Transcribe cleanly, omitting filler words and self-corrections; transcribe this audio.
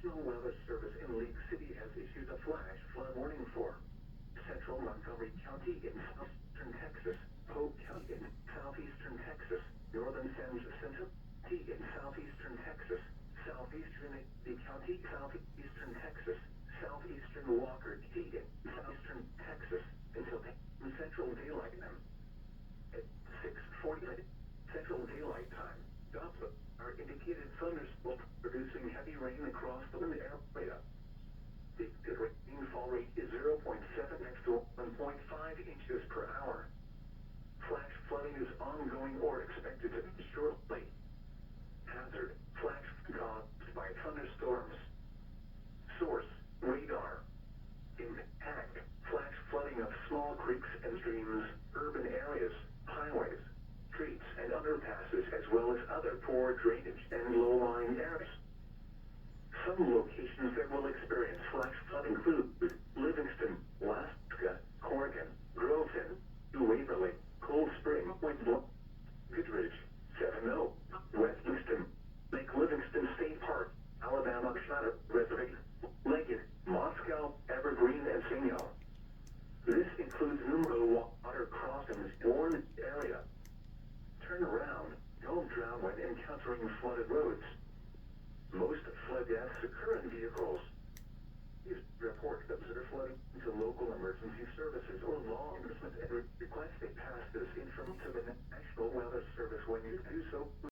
National Weather Service in League City has issued a flash flood warning for central Montgomery County in southeastern Texas, Polk County in southeastern Texas, northern San Jacinto County in southeastern Texas, southeastern Lee County, southeastern Texas, southeastern Walker County in southeastern Texas, until Central Daylight Time. At 6:40 Central Daylight Time, Doppler are indicated thunderstorms producing heavy rain across the area. The rainfall rate is 0.7 next to 1.5 inches per hour. Flash flooding is ongoing or expected to be shortly. Hazard: flash caused by thunderstorms. Source: radar. Impact: flash flooding of small creeks and streams, urban areas, highways, streets and underpasses, as well as other poor drainage and low-lying areas. Some locations that will experience flash flood include Livingston, Alaska, Corrigan, Groveton, New Waverly, Cold Spring, Point Bluff, Goodrich, Seven Oaks, West Houston, Lake Livingston State Park, Alabama Shadow Reservation, Lincoln, Moscow, Evergreen, and Signal. This includes numerous water crossings in Warren area. Turn around. Don't drown when encountering flooded roads. Most flood deaths occur in vehicles. Please report observed flooding to local emergency services or law enforcement and request they pass this information to the National Weather Service when you do so.